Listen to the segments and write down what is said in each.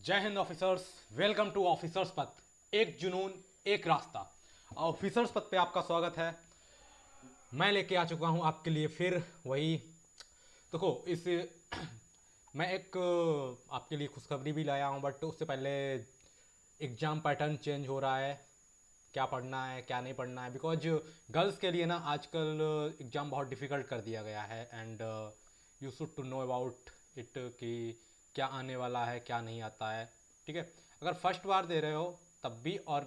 जय Hind officers. Welcome to officers पथ। एक जुनून, एक रास्ता। ऑफिसर्स पथ पे आपका स्वागत है। मैं लेके आ चुका हूं आपके लिए फिर वही। देखो इस मैं एक आपके लिए खुशखबरी भी लाया हूं, बट उससे पहले एग्ज़ाम पैटर्न चेंज हो रहा है। क्या पढ़ना है क्या नहीं पढ़ना है, बिकॉज गर्ल्स के लिए ना आजकल एग्ज़ाम बहुत डिफ़िकल्ट कर दिया गया है। And you should to know about it कि क्या आने वाला है क्या नहीं आता है। ठीक है, अगर फर्स्ट बार दे रहे हो तब भी, और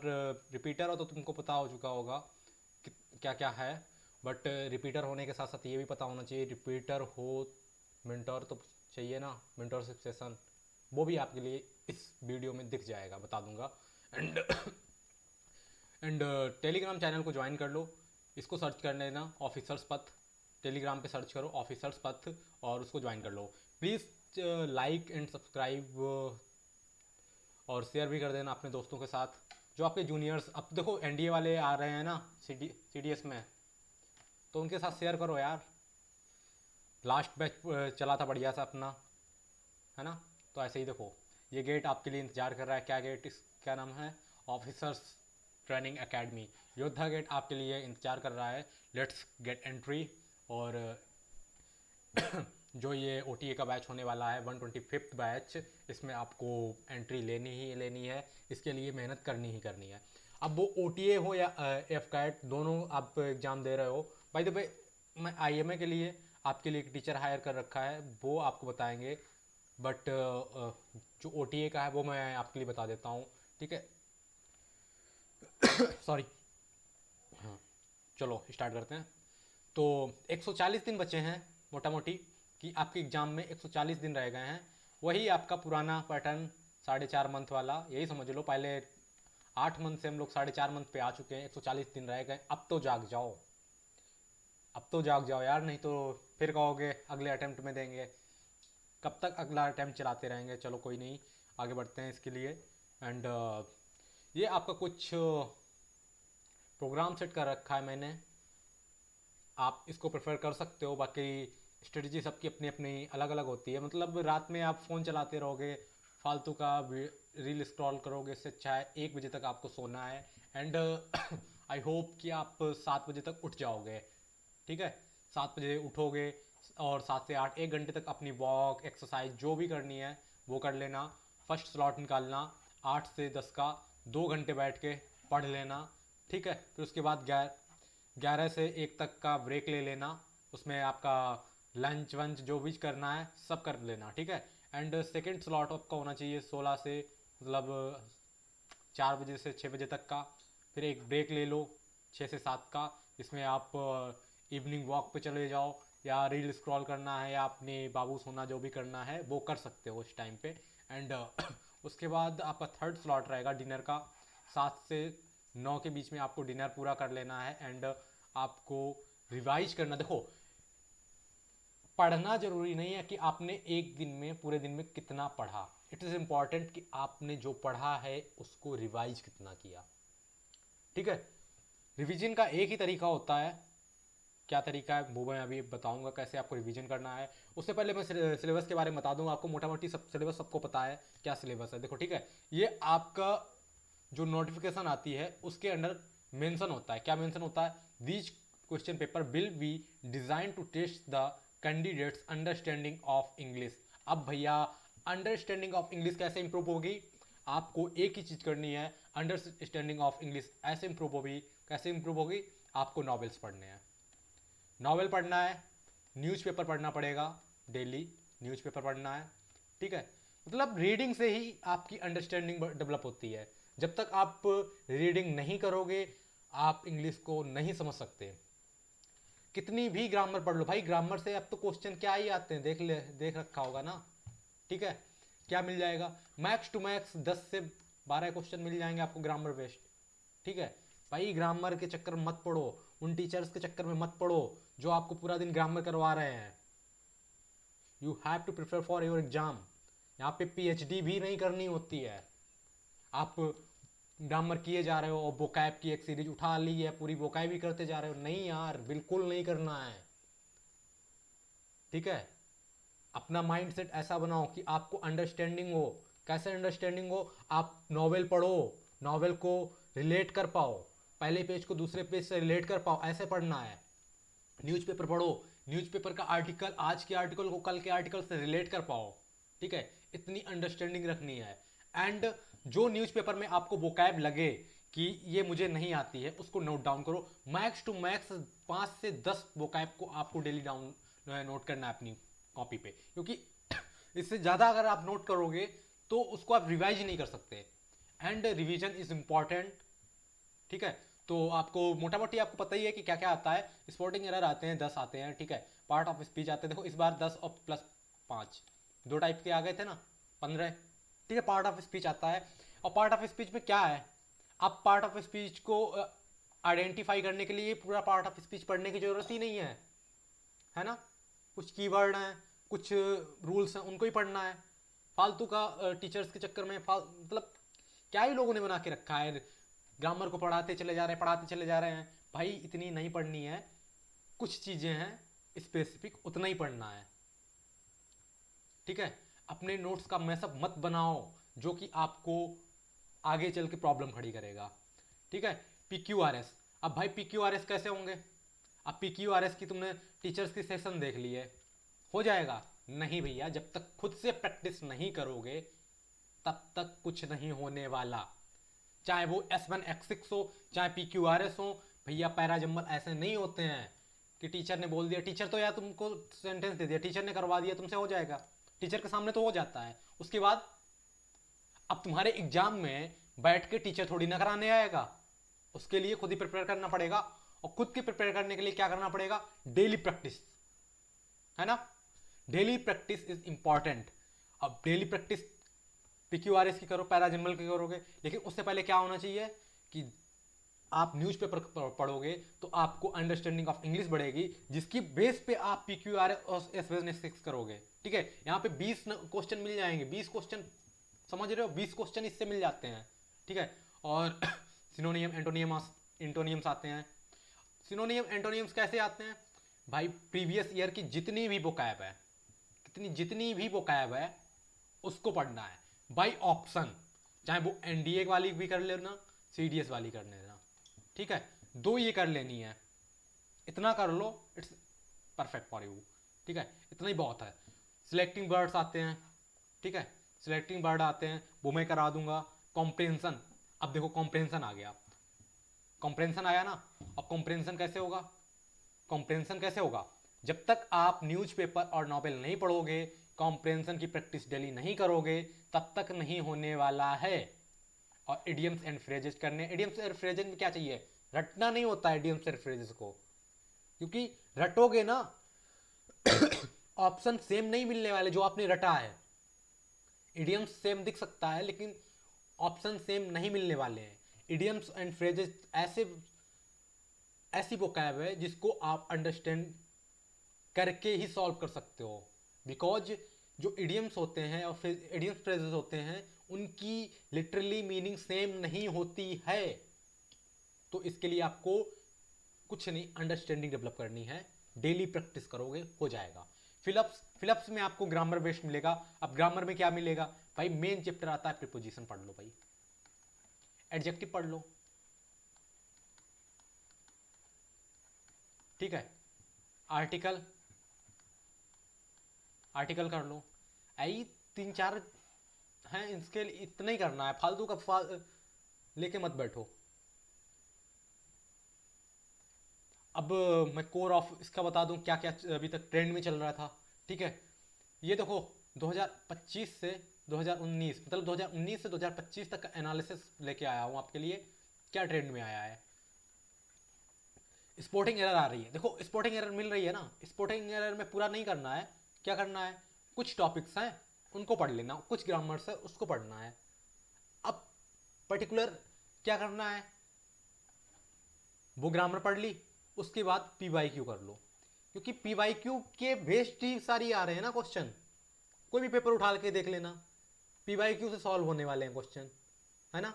रिपीटर हो तो तुमको पता हो चुका होगा कि क्या क्या है। बट रिपीटर होने के साथ साथ ये भी पता होना चाहिए, रिपीटर हो मेंटोर तो चाहिए ना, मेंटोरशिप सेशन वो भी आपके लिए इस वीडियो में दिख जाएगा, बता दूंगा। एंड एंड टेलीग्राम चैनल को ज्वाइन कर लो। इसको सर्च कर लेना ऑफिसर्स पथ। टेलीग्राम पे सर्च करो ऑफिसर्स पथ और उसको ज्वाइन कर लो। प्लीज़ लाइक एंड सब्सक्राइब और शेयर भी कर देना अपने दोस्तों के साथ जो आपके जूनियर्स। अब देखो एनडीए वाले आ रहे हैं ना सीडीएस में, तो उनके साथ शेयर करो यार। लास्ट बैच चला था बढ़िया सा अपना, है ना। तो ऐसे ही देखो, ये गेट आपके लिए इंतजार कर रहा है। क्या गेट, इस क्या नाम है, ऑफिसर्स ट्रेनिंग एकेडमी। योद्धा गेट आपके लिए इंतजार कर रहा है। Let's get entry. और जो ये ओ का बैच होने वाला है 125th बैच, इसमें आपको एंट्री लेनी ही लेनी है। इसके लिए मेहनत करनी ही करनी है। अब वो ओ हो या एफ कैट, दोनों आप एग्ज़ाम दे रहे हो। बाय द वे, मैं आई के लिए आपके लिए एक टीचर हायर कर रखा है, वो आपको बताएंगे। बट जो ओ का है वो मैं आपके लिए बता देता हूँ। ठीक है, सॉरी। हाँ, चलो स्टार्ट करते हैं। तो 140 दिन बचे हैं मोटा मोटी, कि आपके एग्ज़ाम में 140 दिन रह गए हैं। वही आपका पुराना पैटर्न, 4.5 मंथ वाला, यही समझ लो। पहले 8 मंथ से हम लोग 4.5 मंथ पे आ चुके हैं, 140 दिन रह गए। अब तो जाग जाओ, अब तो जाग जाओ यार, नहीं तो फिर कहोगे अगले अटेम्प्ट में देंगे। कब तक अगला अटेम्प्ट चलाते रहेंगे। चलो कोई नहीं, आगे बढ़ते हैं इसके लिए। एंड ये आपका कुछ प्रोग्राम सेट कर रखा है मैंने, आप इसको प्रेफर कर सकते हो। बाकी स्ट्रेटजी सबकी अपनी अपनी अलग अलग होती है। मतलब रात में आप फ़ोन चलाते रहोगे, फालतू का रील स्क्रॉल करोगे, इससे अच्छा है 1 बजे तक आपको सोना है। एंड आई होप कि आप 7 बजे तक उठ जाओगे। ठीक है, 7 बजे उठोगे और 7 से 8 1 घंटे तक अपनी वॉक एक्सरसाइज जो भी करनी है वो कर लेना। फर्स्ट स्लॉट निकालना 8 से 10 का, 2 घंटे बैठ के पढ़ लेना। ठीक है, फिर उसके बाद 11 से 1 तक का ब्रेक ले लेना। उसमें आपका लंच वंच जो भी करना है सब कर लेना। ठीक है, एंड सेकेंड स्लॉट आपका होना चाहिए 16 से, मतलब 4 बजे से 6 बजे तक का। फिर एक ब्रेक ले लो 6 से 7 का। इसमें आप इवनिंग वॉक पे चले जाओ, या रील स्क्रॉल करना है, या अपने बाबू सोना जो भी करना है वो कर सकते हो उस टाइम पे। एंड उसके बाद आपका थर्ड स्लॉट रहेगा डिनर का। 7 से 9 के बीच में आपको डिनर पूरा कर लेना है। एंड आपको रिवाइज करना। देखो, पढ़ना जरूरी नहीं है कि आपने एक दिन में, पूरे दिन में कितना पढ़ा। इट इज़ इम्पॉर्टेंट कि आपने जो पढ़ा है उसको रिवाइज कितना किया। ठीक है, रिवीजन का एक ही तरीका होता है। क्या तरीका है वो मैं अभी बताऊंगा, कैसे आपको रिवीजन करना है। उससे पहले मैं सिलेबस के बारे में बता दूंगा आपको। मोटा मोटी सब सिलेबस सबको पता है क्या सिलेबस है। देखो ठीक है, ये आपका जो नोटिफिकेशन आती है उसके अंडर मेंशन होता है। क्या मेंशन होता है, these question paper will be design to test the candidates understanding of English. अब भैया, अंडरस्टैंडिंग ऑफ इंग्लिश कैसे इंप्रूव होगी, आपको एक ही चीज़ करनी है, अंडरस्टैंडिंग ऑफ इंग्लिश ऐसे इंप्रूव होगी। कैसे इंप्रूव होगी, आपको नॉवेल्स पढ़ने हैं, नॉवेल पढ़ना है, न्यूज़पेपर पढ़ना पड़ेगा, डेली न्यूज़पेपर पढ़ना है। ठीक है, मतलब रीडिंग से ही आपकी अंडरस्टैंडिंग डेवलप होती है। जब तक आप रीडिंग नहीं करोगे आप इंग्लिश को नहीं समझ सकते। कितनी भी ग्रामर पढ़ लो भाई, ग्रामर से अब तो क्वेश्चन क्या ही आते हैं, देख रखा होगा ना। ठीक है, क्या मिल जाएगा, मैक्स टू मैक्स 10 से 12 क्वेश्चन मिल जाएंगे आपको ग्रामर बेस्ड। ठीक है, भाई ग्रामर के चक्कर में मत पड़ो, उन टीचर्स के चक्कर में मत पड़ो जो आपको पूरा दिन ग्रामर करवा रहे हैं। You have to prepare for your exam. यहाँ पे पीएचडी भी नहीं करनी होती है। आप ग्रामर किए जा रहे हो और वोकैब की एक सीरीज उठा ली है, पूरी वोकैब भी करते जा रहे हो, नहीं यार, बिल्कुल नहीं करना है। ठीक है, अपना माइंड सेट ऐसा बनाओ कि आपको अंडरस्टैंडिंग हो, कैसे अंडरस्टैंडिंग हो, आप नॉवेल पढ़ो, नॉवेल को रिलेट कर पाओ, पहले पेज को दूसरे पेज से रिलेट कर पाओ, ऐसे पढ़ना है। न्यूज़पेपर पढ़ो, न्यूज़पेपर का आर्टिकल आज के आर्टिकल को कल के आर्टिकल से रिलेट कर पाओ, ठीक है, इतनी अंडरस्टैंडिंग रखनी है। एंड जो न्यूज़पेपर में आपको वोकैब लगे कि ये मुझे नहीं आती है, उसको नोट डाउन करो। मैक्स टू मैक्स 5 से 10 वोकैब को आपको डेली डाउन नोट करना है अपनी कॉपी पे, क्योंकि इससे ज़्यादा अगर आप नोट करोगे तो उसको आप रिवाइज नहीं कर सकते। एंड रिवीजन इज इम्पॉर्टेंट, ठीक है। तो आपको मोटा मोटी आपको पता ही है कि क्या क्या आता है। स्पोर्टिंग एरर आते हैं 10 आते हैं, ठीक है। पार्ट ऑफ स्पीच आते हैं, देखो इस बार 10 और प्लस 5 दो टाइप के आ गए थे ना, 15, ठीक है। पार्ट ऑफ स्पीच आता है, और पार्ट ऑफ स्पीच में क्या है, आप पार्ट ऑफ स्पीच को आइडेंटिफाई करने के लिए पूरा पार्ट ऑफ स्पीच पढ़ने की जरूरत ही नहीं है ना। कुछ कीवर्ड हैं, कुछ रूल्स हैं, उनको ही पढ़ना है। फालतू का टीचर्स के चक्कर में मतलब क्या ही लोगों ने बना के रखा है, ग्रामर को पढ़ाते चले जा रहे हैं, पढ़ाते चले जा रहे हैं। भाई इतनी नहीं पढ़नी है, कुछ चीज़ें हैं स्पेसिफिक, उतना ही पढ़ना है, ठीक है। अपने नोट्स का मैसअप मत बनाओ जो कि आपको आगे चल के प्रॉब्लम खड़ी करेगा, ठीक है। PQRS, अब भाई PQRS कैसे होंगे। अब PQRS की तुमने टीचर्स की सेशन देख ली है, हो जाएगा नहीं भैया, जब तक खुद से प्रैक्टिस नहीं करोगे तब तक कुछ नहीं होने वाला। चाहे वो S1 X6 हो, चाहे PQRS हो, भैया पैराजम्बल ऐसे नहीं होते हैं कि टीचर ने बोल दिया, टीचर तो यार तुमको सेंटेंस दे दिया, टीचर ने करवा दिया, तुमसे हो जाएगा। टीचर के सामने तो हो जाता है, उसके बाद अब तुम्हारे एग्जाम में बैठ के टीचर थोड़ी ना कराने आएगा, उसके लिए खुद ही प्रिपेयर करना पड़ेगा। और खुद के प्रिपेयर करने के लिए क्या करना पड़ेगा, डेली प्रैक्टिस, है ना। Daily practice is important. अब डेली प्रैक्टिस PQRS की करो, पैराजम्बल की करोगे, लेकिन उससे पहले क्या होना चाहिए कि आप न्यूज़पेपर पढ़ोगे तो आपको अंडरस्टैंडिंग ऑफ इंग्लिश बढ़ेगी, जिसकी बेस पे आप PQRS और S6 करोगे, ठीक है। यहाँ पे 20 क्वेश्चन मिल जाएंगे, 20 क्वेश्चन, समझ रहे हो, 20 क्वेश्चन इससे मिल जाते हैं, ठीक है। और सिनोनियम एंटोनियम्स आते हैं। सिनोनियम एंटोनियम्स कैसे आते हैं भाई, प्रीवियस ईयर की जितनी भी वोकैब है, जितनी भी वोकैब है उसको पढ़ना है बाई ऑप्शन, चाहे वो NDA वाली भी कर लेना, CDS वाली कर लेना, ठीक है। दो ये कर लेनी है, इतना कर लो, इट्स परफेक्ट फॉर यू, ठीक है, इतना ही बहुत है। सिलेक्टिंग वर्ड्स आते हैं, ठीक है, सिलेक्टिंग वर्ड आते हैं, वो मैं करा दूंगा। कॉम्प्रेंशन, अब देखो कॉम्प्रेंशन आ गया, कॉम्प्रेंशन आया ना। अब कॉम्प्रेंशन कैसे होगा, कॉम्प्रेंशन कैसे होगा, जब तक आप न्यूज़पेपर और नॉवेल नहीं पढ़ोगे, कॉम्प्रेंशन की प्रैक्टिस डेली नहीं करोगे, तब तक नहीं होने वाला है। और इडियम्स एंड फ्रेजेस करने, इडियम्स एंड फ्रेजेस में क्या चाहिए, रटना नहीं होता है इडियम्स एंड फ्रेजेस को, क्योंकि रटोगे ना ऑप्शन सेम नहीं मिलने वाले जो आपने रटा है। इडियम्स सेम दिख सकता है लेकिन ऑप्शन सेम नहीं मिलने वाले हैं। इडियम्स एंड फ्रेजेस ऐसी वोकैब है जिसको आप अंडरस्टैंड करके ही सॉल्व कर सकते हो, बिकॉज जो इडियम्स होते हैं और फिर इडियम्स फ्रेजेस होते हैं उनकी लिटरली मीनिंग सेम नहीं होती है। तो इसके लिए आपको कुछ नहीं, अंडरस्टैंडिंग डेवलप करनी है, डेली प्रैक्टिस करोगे हो जाएगा। फिलअप्स, फिलअप्स में आपको ग्रामर बेस्ड मिलेगा। अब ग्रामर में क्या मिलेगा भाई, मेन चैप्टर आता है प्रीपोजिशन पढ़ लो भाई, एडजेक्टिव पढ़ लो, ठीक है। आर्टिकल, आर्टिकल कर लो, आई 3-4 हैं, इसके लिए इतना ही करना है, फालतू का लेके मत बैठो। अब मैं कोर ऑफ इसका बता दूं क्या क्या अभी तक ट्रेंड में चल रहा था, ठीक है। ये देखो 2025 से 2019, मतलब 2019 से 2025 तक का एनालिसिस लेके आया हूँ आपके लिए, क्या ट्रेंड में आया है। स्पोर्टिंग एरर आ रही है, देखो स्पोर्टिंग एरर मिल रही है ना, स्पोर्टिंग एरर में पूरा नहीं करना है, क्या करना है, कुछ टॉपिक्स हैं उनको पढ़ लेना, कुछ ग्रामर्स है उसको पढ़ना है। अब पर्टिकुलर क्या करना है, वो ग्रामर पढ़ ली, उसके बाद PYQ कर लो, क्योंकि PYQ के बेस्ड ही सारी आ रहे हैं ना क्वेश्चन, कोई भी पेपर उठा के देख लेना, PYQ से सॉल्व होने वाले हैं क्वेश्चन, है ना।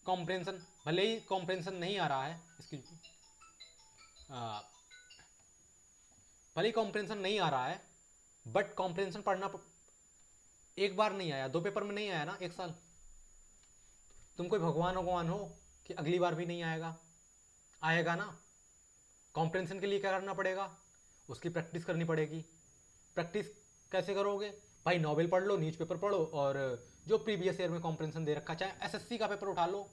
कॉम्प्रेंशन, भले ही कॉम्प्रेंशन नहीं आ रहा है इसकी, भले ही कॉम्प्रेंशन नहीं आ रहा है, बट कॉम्प्रेंशन पढ़ना एक बार नहीं आया, 2 पेपर में नहीं आया ना 1 साल, तुम कोई भगवान हो कि अगली बार भी नहीं आएगा? आएगा ना। कॉम्प्रिहेंशन के लिए क्या करना पड़ेगा? उसकी प्रैक्टिस करनी पड़ेगी। प्रैक्टिस कैसे करोगे भाई? नॉवेल पढ़ लो, न्यूज़पेपर पढ़ो, और जो प्रीवियस ईयर में कॉम्प्रिहेंशन दे रखा, चाहे एसएससी का पेपर उठा लो,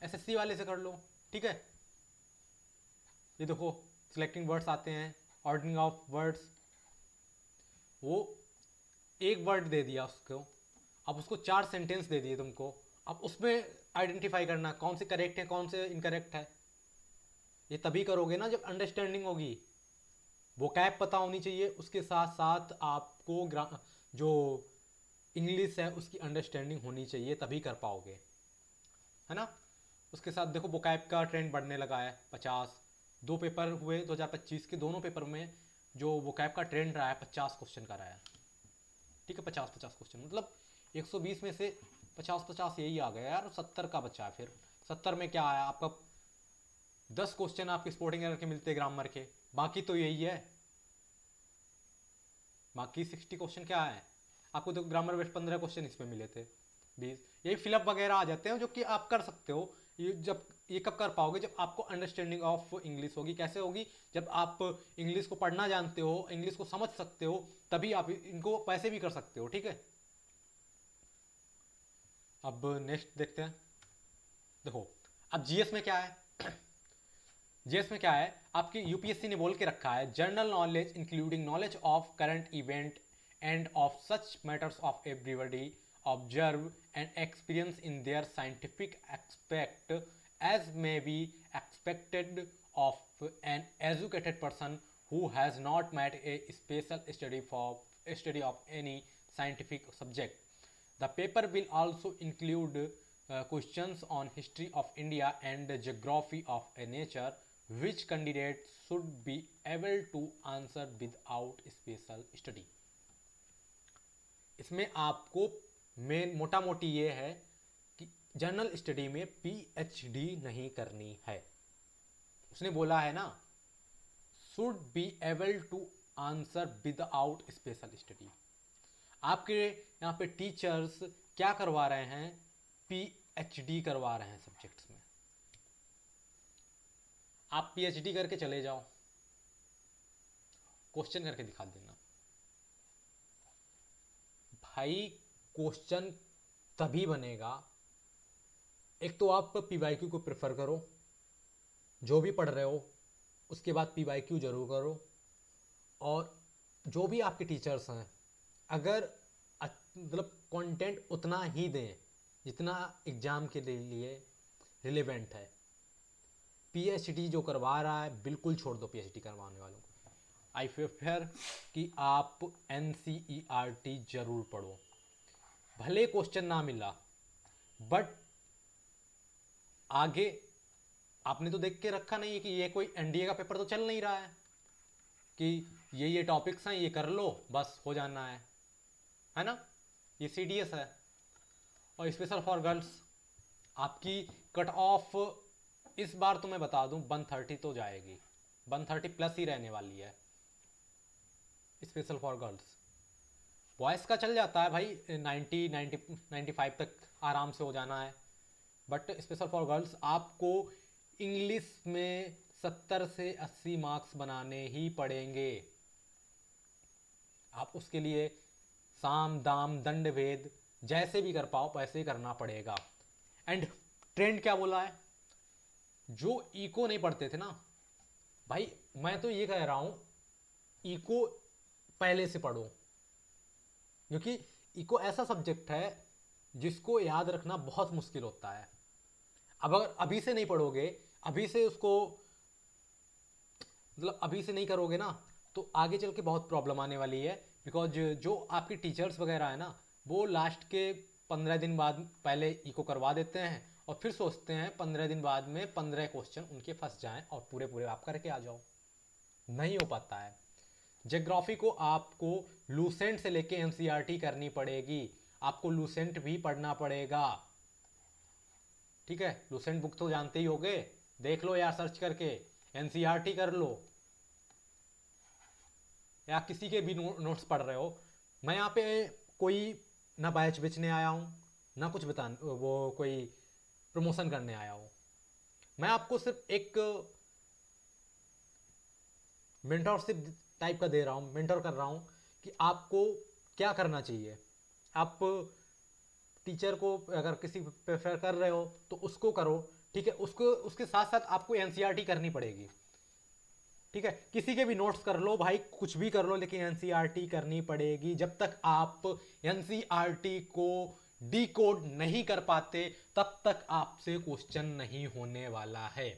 एसएससी वाले से कर लो, ठीक है। ये देखो सिलेक्टिंग वर्ड्स आते हैं, ऑर्डरिंग ऑफ वर्ड्स, वो एक वर्ड दे दिया उसको, अब उसको 4 सेंटेंस दे दिए तुमको, अब उसमें आइडेंटिफाई करना कौन से करेक्ट है कौन से इनकरेक्ट है। ये तभी करोगे ना जब अंडरस्टैंडिंग होगी। वोकैब पता होनी चाहिए, उसके साथ साथ आपको जो इंग्लिश है उसकी अंडरस्टैंडिंग होनी चाहिए, तभी कर पाओगे, है ना। उसके साथ देखो वोकैब का ट्रेंड बढ़ने लगा है, 50 2 पेपर हुए 2025 के, दोनों पेपर में जो वोकैब का ट्रेंड रहा है 50 क्वेश्चन का रहा है, ठीक है। 50 क्वेश्चन मतलब 120 में से 50 यही आ गया यार, 70 का बचा है। फिर 70 में क्या आया आपका? 10 क्वेश्चन आपके स्पोर्टिंग एरर के मिलते, ग्रामर के, बाकी तो यही है। बाकी 60 क्वेश्चन क्या है आपको? तो ग्रामर बेस्ड 15 क्वेश्चन इसमें मिले थे, 20 यही फिलअप वगैरह आ जाते हैं जो कि आप कर सकते हो। ये कब कर पाओगे? जब आपको अंडरस्टैंडिंग ऑफ इंग्लिश होगी। कैसे होगी? जब आप इंग्लिश को पढ़ना जानते हो, इंग्लिश को समझ सकते हो, तभी आप इनको वैसे भी कर सकते हो, ठीक है। अब नेक्स्ट देखते हैं। देखो अब जीएस में क्या है? जीएस में क्या है आपकी? यूपीएससी ने बोल के रखा है, general knowledge including knowledge of current event and of such matters of everybody observe and experience in their scientific expect as may be expected of an educated person who has not made a special study of any scientific subject. The paper will also include questions on history of India and geography of a nature which candidates should be able to answer without special study. इसमें आपको main मोटा मोटी ये है कि general study में PhD नहीं करनी है। उसने बोला है ना, should be able to answer without special study. आपके यहाँ पे टीचर्स क्या करवा रहे हैं? पीएचडी करवा रहे हैं सब्जेक्ट्स में। आप पीएचडी करके चले जाओ, क्वेश्चन करके दिखा देना भाई। क्वेश्चन तभी बनेगा, एक तो आप पीवाईक्यू को प्रेफर करो, जो भी पढ़ रहे हो उसके बाद पीवाईक्यू जरूर करो, और जो भी आपके टीचर्स हैं अगर मतलब कंटेंट उतना ही दें जितना एग्ज़ाम के लिए रिलेवेंट है। पीएचडी जो करवा रहा है बिल्कुल छोड़ दो पीएचडी करवाने वालों को। आई प्रेफर कि आप एनसीईआरटी जरूर पढ़ो, भले क्वेश्चन ना मिला, बट आगे आपने तो देख के रखा नहीं है कि ये कोई एनडीए का पेपर तो चल नहीं रहा है कि ये टॉपिक्स हैं ये कर लो बस हो जाना है ना। ये सीडीएस है। और स्पेशल फॉर गर्ल्स आपकी कट ऑफ इस बार तो मैं बता दूं 130 तो जाएगी, 130 प्लस ही रहने वाली है स्पेशल फॉर गर्ल्स। बॉयज़ का चल जाता है भाई 95 तक आराम से हो जाना है, बट स्पेशल फॉर गर्ल्स आपको इंग्लिश में 70 से 80 मार्क्स बनाने ही पड़ेंगे। आप उसके लिए साम दाम दंड भेद जैसे भी कर पाओ वैसे ही करना पड़ेगा। एंड ट्रेंड क्या बोला है? जो इको नहीं पढ़ते थे ना भाई, मैं तो ये कह रहा हूं इको पहले से पढ़ो, क्योंकि इको ऐसा सब्जेक्ट है जिसको याद रखना बहुत मुश्किल होता है। अब अगर अभी से नहीं पढ़ोगे, अभी से उसको मतलब अभी से नहीं करोगे ना, तो आगे चल के बहुत प्रॉब्लम आने वाली है। बिकॉज जो आपके टीचर्स वगैरह है ना, वो लास्ट के 15 दिन बाद पहले इको करवा देते हैं और फिर सोचते हैं 15 दिन बाद में 15 क्वेश्चन उनके फंस जाएं और पूरे पूरे आप करके आ जाओ। नहीं हो पाता है। ज्योग्राफी को आपको लूसेंट से लेके एनसीईआरटी करनी पड़ेगी, आपको लूसेंट भी पढ़ना पड़ेगा, ठीक है। लूसेंट बुक तो जानते ही होगे, देख लो यार सर्च करके, एनसीईआरटी कर लो, या किसी के भी नोट्स पढ़ रहे हो। मैं यहाँ पे कोई ना बैच बेचने आया हूँ, ना कुछ बता वो कोई प्रमोशन करने आया हूँ। मैं आपको सिर्फ एक मेंटरशिप टाइप का दे रहा हूँ, मेंटर कर रहा हूँ कि आपको क्या करना चाहिए। आप टीचर को अगर किसी प्रेफर कर रहे हो तो उसको करो, ठीक है। उसको उसके साथ साथ आपको एनसीईआरटी करनी पड़ेगी, ठीक है। किसी के भी नोट्स कर लो भाई, कुछ भी कर लो, लेकिन एनसीईआरटी करनी पड़ेगी। जब तक आप एनसीईआरटी को डिकोड नहीं कर पाते तब तक आपसे क्वेश्चन नहीं होने वाला है,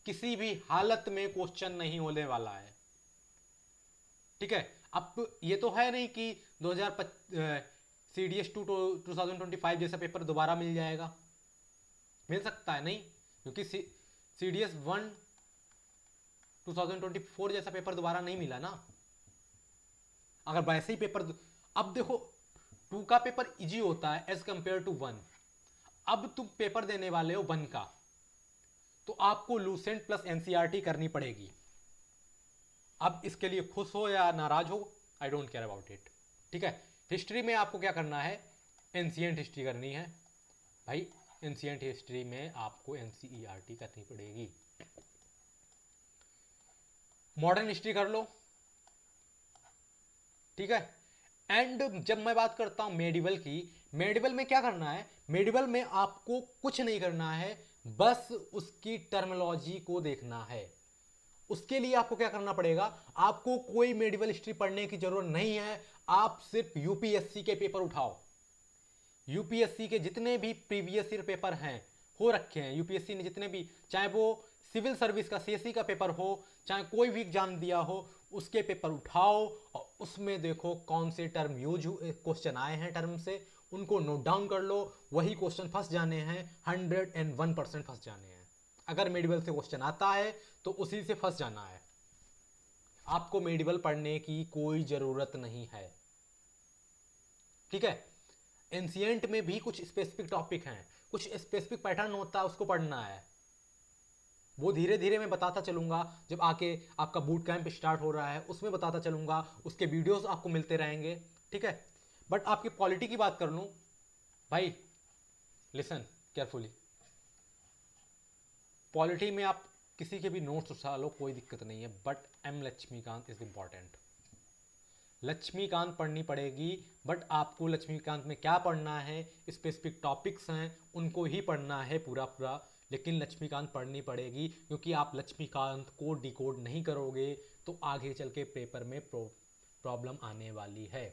किसी भी हालत में क्वेश्चन नहीं होने वाला है, ठीक है। अब ये तो है नहीं कि 2025 CDS 2 2025 जैसा पेपर दोबारा मिल जाएगा, मिल सकता है नहीं, क्योंकि CDS 1 2024 जैसा पेपर दोबारा नहीं मिला ना। अगर वैसे ही पेपर, अब देखो 2 का पेपर इजी होता है एज कंपेयर टू 1। अब तुम पेपर देने वाले हो 1 का, तो आपको लूसेंट प्लस एनसीईआरटी करनी पड़ेगी। अब इसके लिए खुश हो या नाराज हो, I don't care about it, ठीक है। हिस्ट्री में आपको क्या करना है, एंशिएंट हिस्ट्री करनी है भाई। एंशिएंट हिस्ट्री में आपको एनसीईआरटी करनी पड़ेगी। मॉडर्न हिस्ट्री कर लो, ठीक है। एंड जब मैं बात करता हूं मेडिवल की, मेडिवल में क्या करना है, मेडिवल में आपको कुछ नहीं करना है, बस उसकी टर्मिनोलॉजी को देखना है। उसके लिए आपको क्या करना पड़ेगा, आपको कोई मेडिवल हिस्ट्री पढ़ने की जरूरत नहीं है। आप सिर्फ यूपीएससी के पेपर उठाओ, यूपीएससी के जितने भी प्रीवियस ईयर पेपर हैं हो रखे हैं, यूपीएससी ने जितने भी, चाहे वो सिविल सर्विस का सीएससी का पेपर हो, चाहे कोई भी एग्जाम दिया हो, उसके पेपर उठाओ और उसमें देखो कौन से टर्म यूज क्वेश्चन आए हैं टर्म से, उनको नोट डाउन कर लो। वही क्वेश्चन फंस जाने हैं, 101% फंस जाने हैं। अगर मेडिवल से क्वेश्चन आता है तो उसी से फंस जाना है, आपको मेडिवल पढ़ने की कोई जरूरत नहीं है, ठीक है। एंशिएंट में भी कुछ स्पेसिफिक टॉपिक हैं, कुछ स्पेसिफिक पैटर्न होता है, उसको पढ़ना है। वो धीरे धीरे मैं बताता चलूंगा, जब आके आपका बूट कैंप स्टार्ट हो रहा है उसमें बताता चलूंगा, उसके वीडियोस आपको मिलते रहेंगे, ठीक है। बट आपकी पॉलिटी की बात कर लूं भाई, लिसन केयरफुली, पॉलिटी में आप किसी के भी नोट्स उठा लो, कोई दिक्कत नहीं है, but M Laxmikanth is important. Laxmikanth पढ़नी पड़ेगी, बट आपको लक्ष्मीकांत में क्या पढ़ना है, स्पेसिफिक टॉपिक्स हैं उनको ही पढ़ना है पूरा पूरा, लेकिन लक्ष्मीकांत पढ़नी पड़ेगी, क्योंकि आप लक्ष्मीकांत को डिकोड नहीं करोगे तो आगे चल के पेपर में प्रॉब्लम आने वाली है।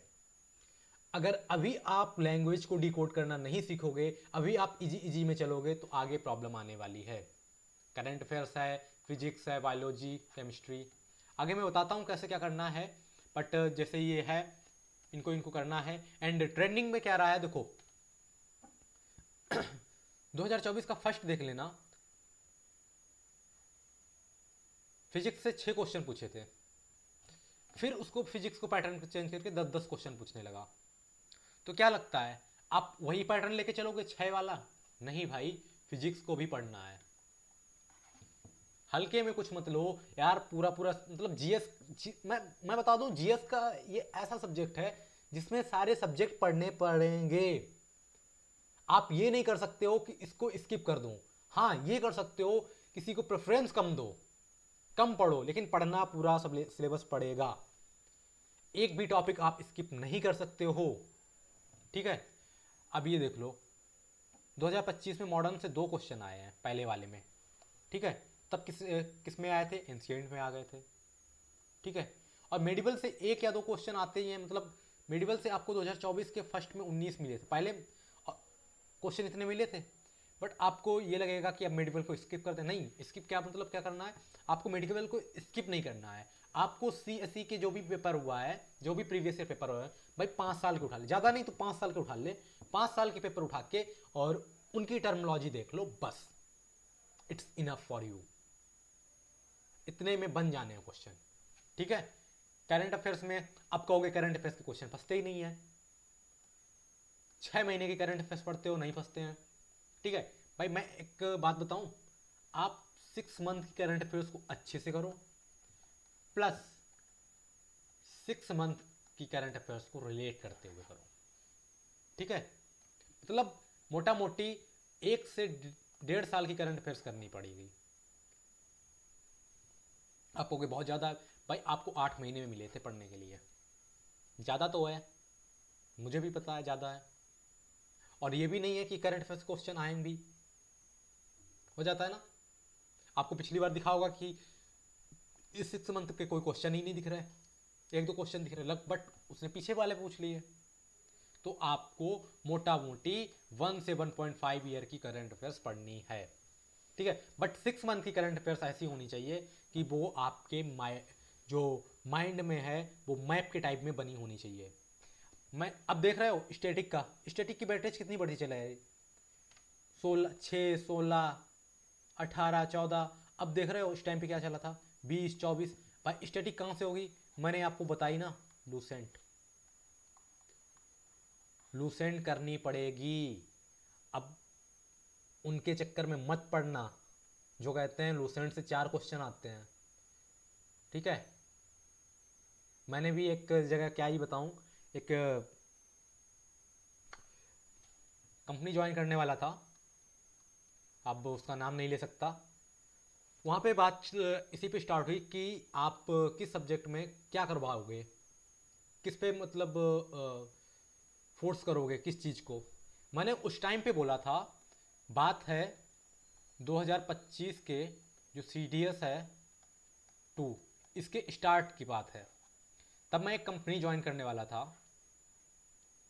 अगर अभी आप लैंग्वेज को डिकोड करना नहीं सीखोगे, अभी आप इजी इजी में चलोगे तो आगे प्रॉब्लम आने वाली है। करंट अफेयर्स है, फिजिक्स है, बायोलॉजी, केमिस्ट्री, आगे मैं बताता हूँ कैसे क्या करना है। बट जैसे ये है, इनको इनको करना है। एंड ट्रेंडिंग में क्या रहा है देखो, 2024 का फर्स्ट देख लेना, फिजिक्स से 6 क्वेश्चन पूछे थे, फिर उसको फिजिक्स को पैटर्न चेंज करके 10-10 क्वेश्चन पूछने लगा। तो क्या लगता है, आप वही पैटर्न लेके चलोगे 6 वाला? नहीं भाई, फिजिक्स को भी पढ़ना है, हल्के में कुछ मत लो यार। पूरा पूरा मतलब मैं बता दूं, जीएस का ये ऐसा सब्जेक्ट है जिसमें सारे सब्जेक्ट पढ़ने पड़ेंगे। आप ये नहीं कर सकते हो कि इसको स्किप कर दूं, हाँ ये कर सकते हो, किसी को प्रेफरेंस कम दो, कम पढ़ो, लेकिन पढ़ना पूरा सिलेबस पड़ेगा। एक भी टॉपिक आप स्किप नहीं कर सकते हो, ठीक है। अब ये देख लो, 2025 में मॉडर्न से 2 क्वेश्चन आए हैं पहले वाले में, ठीक है। तब किस में आए थे, एंशिएंट में आ गए थे, ठीक है। और मेडिवल से 1 या 2 क्वेश्चन आते ही हैं, मतलब मेडिवल से आपको 2024 के फर्स्ट में 19 मिले थे, पहले क्वेश्चन इतने मिले थे। बट आपको ये लगेगा कि अब मेडिकल को स्किप कर दे, नहीं, स्किप क्या मतलब क्या करना है, आपको मेडिकल को स्किप नहीं करना है। आपको सीएससी के जो भी पेपर हुआ है, जो भी प्रीवियस ईयर पेपर हुआ है भाई, 5 साल के उठा ले, ज़्यादा नहीं तो 5 साल के उठा ले, 5 साल के पेपर उठा के और उनकी टर्मिनोलॉजी देख लो, बस इट्स इनफ फॉर यू। इतने में बन जाने हैं क्वेश्चन, ठीक है। करंट अफेयर्स में अब कहोगे करंट अफेयर्स के क्वेश्चन फंसते ही नहीं है, 6 महीने के करंट अफेयर्स पढ़ते हो नहीं फंसते हैं, ठीक है। भाई मैं एक बात बताऊं, आप 6 मंथ की करंट अफेयर्स को अच्छे से करो, प्लस 6 मंथ की करंट अफेयर्स को रिलेट करते हुए करो, ठीक है, मतलब मोटा मोटी 1 से 1.5 साल की करंट अफेयर्स करनी पड़ेगी। आप कहोगे बहुत ज़्यादा भाई, आपको 8 महीने में मिले थे पढ़ने के लिए, ज़्यादा तो है, मुझे भी पता है ज़्यादा है। और ये भी नहीं है कि करंट अफेयर्स क्वेश्चन आए भी, हो जाता है ना। आपको पिछली बार दिखा होगा कि इस 6 मंथ के कोई क्वेश्चन ही नहीं दिख रहे, 1-2 क्वेश्चन दिख रहे लग, बट उसने पीछे वाले पूछ लिए। तो आपको मोटा मोटी 1 से 1.5 ईयर की करंट अफेयर्स पढ़नी है, ठीक है। बट 6 मंथ की करंट अफेयर्स ऐसी होनी चाहिए कि वो आपके जो माइंड में है वो मैप के टाइप में बनी होनी चाहिए। मैं अब देख रहे हो स्टैटिक की बैटरीज कितनी बढ़ी चला है, 16, 6, 16, 18, 14। अब देख रहे हो उस टाइम पे क्या चला था, 20, 24। भाई स्टैटिक कहाँ से होगी, मैंने आपको बताई ना, लूसेंट लूसेंट करनी पड़ेगी। अब उनके चक्कर में मत पड़ना जो कहते हैं लूसेंट से 4 क्वेश्चन आते हैं, ठीक है। मैंने भी एक जगह क्या ही बताऊं, एक कंपनी ज्वाइन करने वाला था, अब उसका नाम नहीं ले सकता। वहाँ पे बात इसी पे स्टार्ट हुई कि आप किस सब्जेक्ट में क्या करवाओगे, किस पे मतलब फोर्स करोगे किस चीज़ को। मैंने उस टाइम पे बोला था, बात है 2025 के जो CDS है 2, इसके स्टार्ट की बात है। तब मैं एक कंपनी ज्वाइन करने वाला था,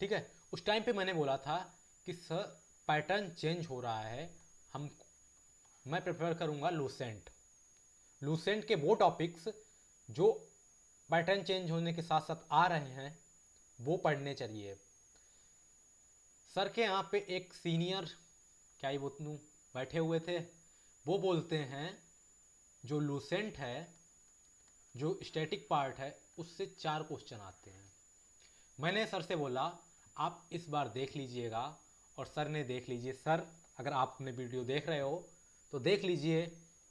ठीक है। उस टाइम पे मैंने बोला था कि सर पैटर्न चेंज हो रहा है, हम मैं प्रेफर करूँगा लूसेंट के वो टॉपिक्स जो पैटर्न चेंज होने के साथ साथ आ रहे हैं वो पढ़ने चाहिए। सर के यहाँ पे एक सीनियर क्या ही बोतनू बैठे हुए थे, वो बोलते हैं जो लूसेंट है, जो स्टैटिक पार्ट है उससे 4 क्वेश्चन आते हैं। मैंने सर से बोला आप इस बार देख लीजिएगा, और सर ने देख लीजिए। सर अगर आपने वीडियो देख रहे हो तो देख लीजिए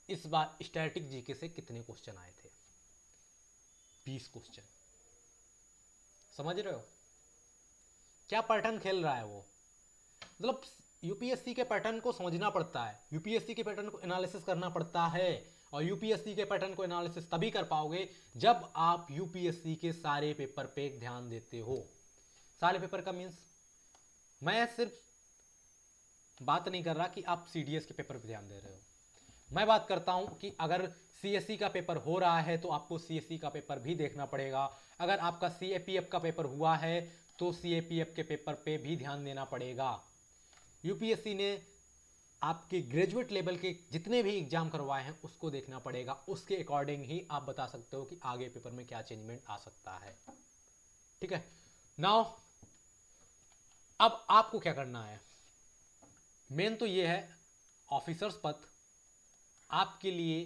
इस बार स्टैटिक जीके से कितने क्वेश्चन आए थे, 20 क्वेश्चन। समझ रहे हो क्या पैटर्न खेल रहा है वो, मतलब यूपीएससी के पैटर्न को समझना पड़ता है, यूपीएससी के पैटर्न को एनालिसिस करना पड़ता है। और यूपीएससी के पैटर्न को एनालिसिस तभी कर पाओगे जब आप यूपीएससी के सारे पेपर पे ध्यान देते हो। सारे पेपर का मीन्स मैं सिर्फ बात नहीं कर रहा कि आप सीडीएस के पेपर पे ध्यान दे रहे हो, मैं बात करता हूं कि अगर सीएससी का पेपर हो रहा है तो आपको सीएससी का पेपर भी देखना पड़ेगा। अगर आपका सीएपीएफ का पेपर हुआ है तो सीएपीएफ के पेपर पे भी ध्यान देना पड़ेगा। यूपीएससी ने आपके ग्रेजुएट लेवल के जितने भी एग्जाम करवाए हैं उसको देखना पड़ेगा, उसके अकॉर्डिंग ही आप बता सकते हो कि आगे पेपर में क्या चेंजमेंट आ सकता है, ठीक है। नाउ अब आपको क्या करना है, मेन तो ये है ऑफिसर्स पद आपके लिए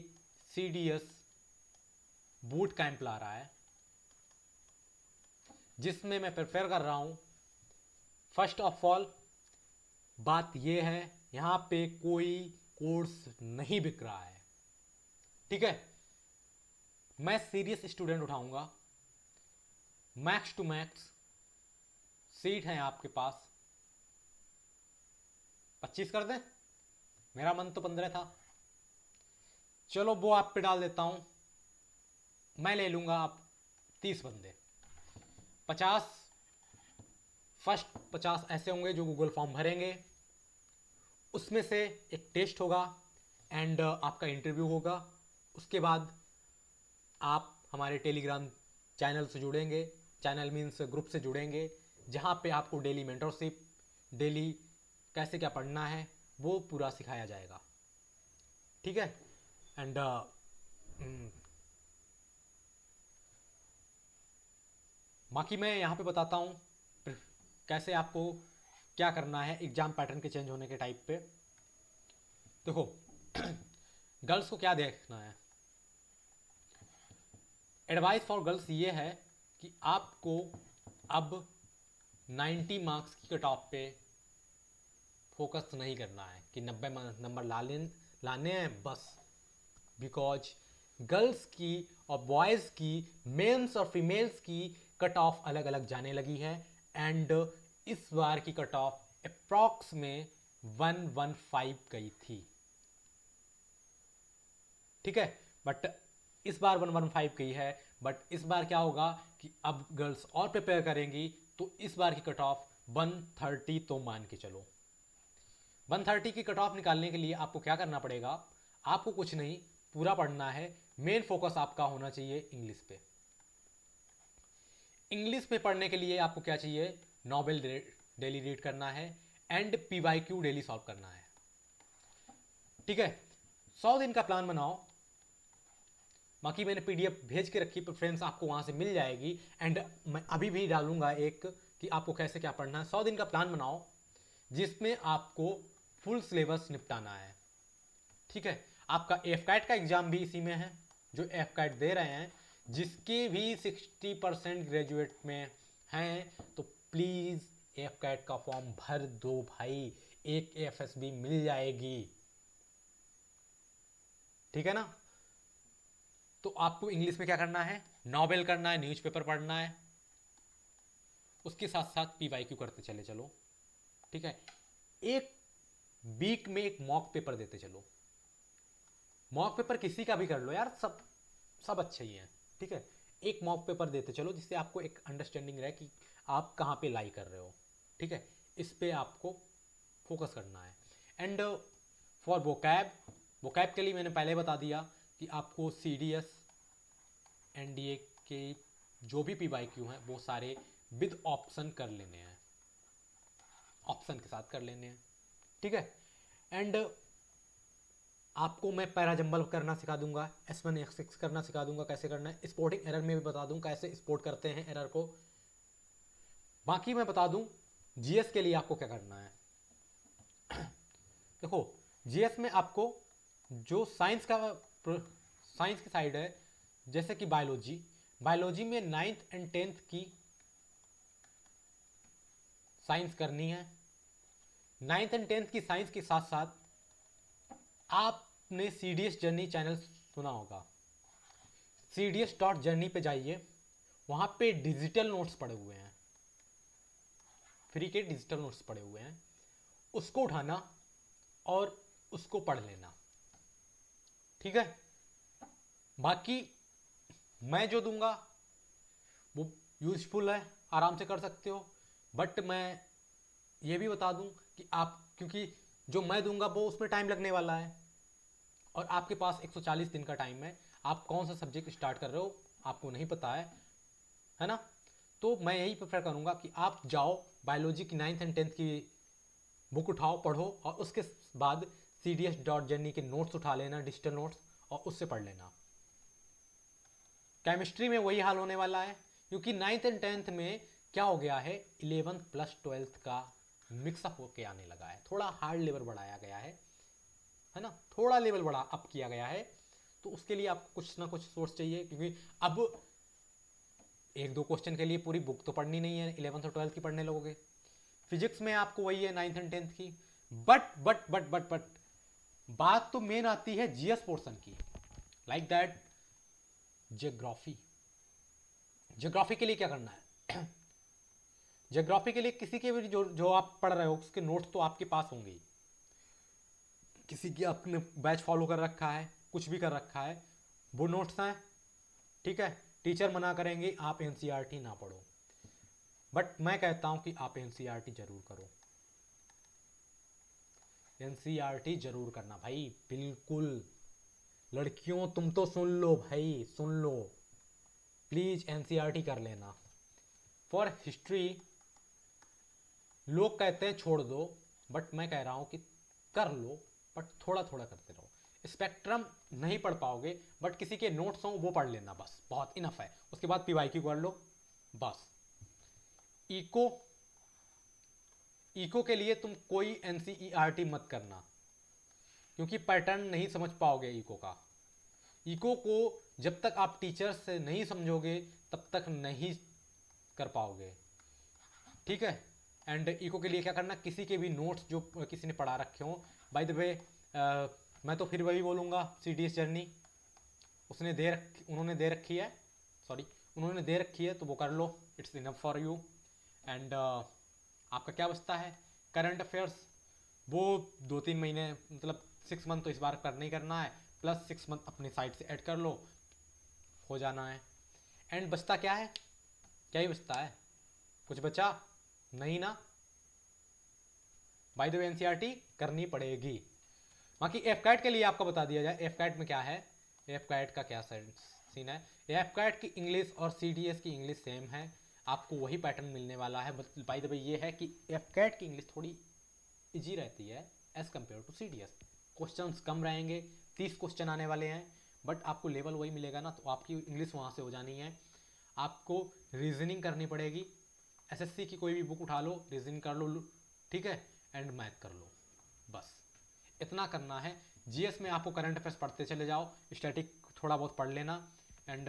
सीडीएस बूट कैंप ला रहा है, जिसमें मैं प्रिपेयर कर रहा हूं। फर्स्ट ऑफ ऑल बात यह है यहां पे कोई कोर्स नहीं बिक रहा है, ठीक है। मैं सीरियस स्टूडेंट उठाऊंगा, मैक्स टू मैक्स सीट है आपके पास 25 कर दें, मेरा मन तो 15 था, चलो वो आप पे डाल देता हूं, मैं ले लूंगा आप 30 बंदे। 50 फर्स्ट 50 ऐसे होंगे जो गूगल फॉर्म भरेंगे, उसमें से एक टेस्ट होगा एंड आपका इंटरव्यू होगा। उसके बाद आप हमारे टेलीग्राम चैनल से जुड़ेंगे, चैनल मीन्स ग्रुप से जुड़ेंगे, जहाँ पे आपको डेली मेंटरशिप, डेली कैसे क्या पढ़ना है वो पूरा सिखाया जाएगा, ठीक है। एंड बाकी मैं यहाँ पे बताता हूँ कैसे आपको क्या करना है एग्जाम पैटर्न के चेंज होने के टाइप पे। देखो गर्ल्स को क्या देखना है, एडवाइस फॉर गर्ल्स ये है कि आपको अब 90 मार्क्स की कट ऑफ पे फोकस नहीं करना है कि 90 नंबर लाने हैं बस, बिकॉज गर्ल्स की और बॉयज़ की, मेल्स और फीमेल्स की कट ऑफ अलग अलग जाने लगी है। एंड इस बार की कट ऑफ अप्रॉक्स में 115 गई थी, ठीक है। बट इस बार 115 गई है, बट इस बार क्या होगा कि अब गर्ल्स और प्रिपेयर करेंगी, तो इस बार की कट ऑफ 130 तो मान के चलो। 130 की कट ऑफ निकालने के लिए आपको क्या करना पड़ेगा, आपको कुछ नहीं, पूरा पढ़ना है। मेन फोकस आपका होना चाहिए इंग्लिश पे। इंग्लिश पे पढ़ने के लिए आपको क्या चाहिए, नॉवेल डेली रीड करना है एंड पीवाईक्यू डेली सॉल्व करना है, ठीक है। 100 दिन का प्लान बनाओ, बाकी मैंने पीडीएफ भेज के रखी, प्रेफरेंस आपको वहां से मिल जाएगी। एंड मैं अभी भी डालूंगा एक कि आपको कैसे क्या पढ़ना है। 100 दिन का प्लान बनाओ जिसमें आपको फुल सिलेबस निपटाना है, ठीक है। आपका एफ कैट का एग्जाम भी इसी में है, जो एफ कैट दे रहे हैं, जिसके भी 60% ग्रेजुएट में हैं, तो प्लीज़ एफ कैट का फॉर्म भर दो भाई, एक एफएसबी मिल जाएगी, ठीक है ना। तो आपको इंग्लिश में क्या करना है, नॉवेल करना है, न्यूज़पेपर पढ़ना है, उसके साथ साथ पीवाईक्यू करते चले चलो, ठीक है। एक वीक में एक मॉक पेपर देते चलो, मॉक पेपर किसी का भी कर लो यार, सब सब अच्छे ही हैं, ठीक है। एक मॉक पेपर देते चलो जिससे आपको एक अंडरस्टैंडिंग रहे कि आप कहाँ पे लाई कर रहे हो, ठीक है। इस पे आपको फोकस करना है। एंड फॉर वोकैब, वोकैब के लिए मैंने पहले बता दिया कि आपको सीडीएस एनडीए के जो भी पीवाईक्यू हैं वो सारे विद ऑप्शन कर लेने हैं, ऑप्शन के साथ कर लेने हैं, ठीक है। एंड आपको मैं पैराजंबल करना सिखा दूंगा, S1 S6 करना सिखा दूंगा कैसे करना है, स्पोर्टिंग एरर में भी बता दूं कैसे स्पोर्ट करते हैं एरर को। बाकी मैं बता दूं जीएस के लिए आपको क्या करना है। देखो जीएस में आपको जो साइंस का, साइंस की साइड है, जैसे कि बायोलॉजी, बायोलॉजी में 9th एंड 10th की साइंस करनी है। 9th एंड 10th की साइंस के साथ साथ आपने सीडीएस जर्नी चैनल सुना होगा, cds.journey पे जाइए, वहां पे डिजिटल नोट्स पड़े हुए हैं, फ्री के डिजिटल नोट्स पड़े हुए हैं, उसको उठाना और उसको पढ़ लेना, ठीक है। बाकी मैं जो दूंगा वो यूजफुल है, आराम से कर सकते हो। बट मैं ये भी बता दूं कि आप, क्योंकि जो मैं दूंगा वो उसमें टाइम लगने वाला है और आपके पास 140 दिन का टाइम है, आप कौन सा सब्जेक्ट स्टार्ट कर रहे हो आपको नहीं पता है ना। तो मैं यही प्रेफर करूंगा कि आप जाओ बायोलॉजी की 9th एंड 10th की बुक उठाओ, पढ़ो, और उसके बाद cds.journey के नोट्स उठा लेना, डिजिटल नोट्स, और उससे पढ़ लेना। केमिस्ट्री में वही हाल होने वाला है, क्योंकि 9th एंड 10th में क्या हो गया है, 11th प्लस 12th का मिक्सअप होके आने लगा है, थोड़ा हार्ड लेवल बढ़ाया गया है ना, थोड़ा लेवल बड़ा अप किया गया है। तो उसके लिए आपको कुछ ना कुछ सोर्स चाहिए, क्योंकि अब एक दो क्वेश्चन के लिए पूरी बुक तो पढ़नी नहीं है, 11th और 12th की पढ़ने लगोगे। फिजिक्स में आपको वही है 9th एंड 10th की। बट बात तो मेन आती है जीएस पोर्शन की, लाइक दैट जियोग्राफी। जियोग्राफी के लिए क्या करना है, जियोग्राफी के लिए किसी के भी जो आप पढ़ रहे हो उसके नोट्स तो आपके पास होंगे ही, किसी की आपने बैच फॉलो कर रखा है, कुछ भी कर रखा है, वो नोट्स हैं, ठीक है। टीचर मना करेंगे आप एनसीईआरटी ना पढ़ो, बट मैं कहता हूं कि आप एनसीईआरटी जरूर करो, एनसीईआरटी जरूर करना भाई, बिल्कुल। लड़कियों तुम तो सुन लो भाई, सुन लो, प्लीज एनसीईआरटी कर लेना। फॉर हिस्ट्री लोग कहते हैं छोड़ दो, बट मैं कह रहा हूं कि कर लो, बट थोड़ा थोड़ा करते रहो। स्पेक्ट्रम नहीं पढ़ पाओगे, बट किसी के नोट्स हों वो पढ़ लेना, बस बहुत इनफ है। उसके बाद पीवाईक्यू कर लो बस। इको, इको के लिए तुम कोई एनसीईआरटी मत करना, क्योंकि पैटर्न नहीं समझ पाओगे इको का। इको को जब तक आप टीचर से नहीं समझोगे तब तक नहीं कर पाओगे, ठीक है। एंड इको के लिए क्या करना, किसी के भी नोट्स जो किसी ने पढ़ा रखे हो, बाय द वे मैं तो फिर वही बोलूँगा, सीडीएस जर्नी उन्होंने दे रखी है, सॉरी उन्होंने दे रखी है, तो वो कर लो, it's enough for you. And आपका क्या बचता है, करंट अफेयर्स, वो 2-3 महीने मतलब 6 मंथ तो इस बार करना ही करना है, प्लस 6 मंथ अपनी साइड से ऐड कर लो, हो जाना है। एंड बचता क्या है, क्या ही बचता है, कुछ बचा नहीं ना। बाय द वे एनसीईआरटी करनी पड़ेगी। बाकी एफ कैट के लिए आपको बता दिया जाए, एफ कैट में क्या है, एफ कैट का क्या सीन है। एफ कैट की इंग्लिश और सी डी एस की इंग्लिश सेम है, आपको वही पैटर्न मिलने वाला है। बट बाय द वे ये है कि एफ कैट की इंग्लिश थोड़ी इजी रहती है as compare to C D S. Question कम रहेंगे, 30 क्वेश्चन आने वाले हैं, बट आपको लेवल वही मिलेगा ना, तो आपकी इंग्लिश वहाँ से हो जानी है। आपको रीजनिंग करनी पड़ेगी, एसएससी की कोई भी बुक उठा लो, रीजनिंग कर लो, ठीक है, एंड मैथ कर लो, बस इतना करना है। जीएस में आपको करंट अफेयर्स पढ़ते चले जाओ, स्टैटिक थोड़ा बहुत पढ़ लेना, एंड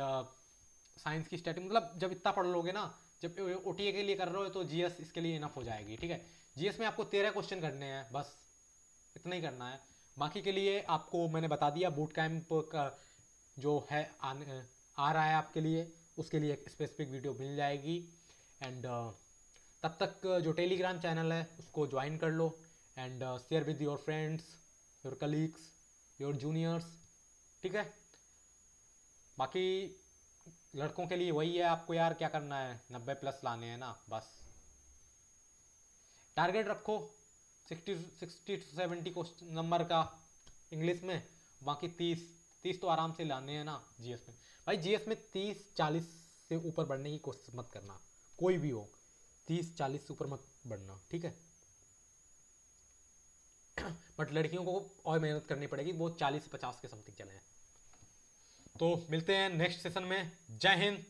साइंस की स्टैटिक मतलब जब इतना पढ़ लोगे ना, जब ओटीए के लिए कर रहे हो तो जीएस इसके लिए इनफ हो जाएगी, ठीक है। जीएस में आपको 13 क्वेश्चन करने हैं, बस इतना ही करना है। बाकी के लिए आपको मैंने बता दिया, बूट कैंप का जो है आ रहा है आपके लिए, उसके लिए एक स्पेसिफिक वीडियो मिल जाएगी। एंड तब तक जो टेलीग्राम चैनल है उसको ज्वाइन कर लो, and share with your friends, your colleagues, your juniors, ठीक है। बाकी लड़कों के लिए वही है, आपको यार क्या करना है, 90+ लाने हैं ना, बस टारगेट रखो 60 to 70 क्वेश्चन नंबर का इंग्लिश में, बाकी 30 तो आराम से लाने हैं ना जीएस में। भाई जीएस में 30-40 से ऊपर बढ़ने की कोशिश मत करना, कोई भी हो, 30-40 से ऊपर मत बढ़ना, ठीक है। बट लड़कियों को और मेहनत करनी पड़ेगी, वो 40 से 50 के समथिंग चले हैं। तो मिलते हैं नेक्स्ट सेशन में। जय Hind,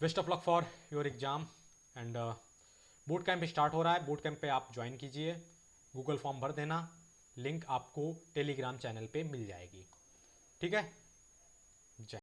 best of luck for your exam. And boot camp start हो रहा है, बूट कैंप पे आप ज्वाइन कीजिए, गूगल फॉर्म भर देना, लिंक आपको टेलीग्राम चैनल पे मिल जाएगी, ठीक है। जय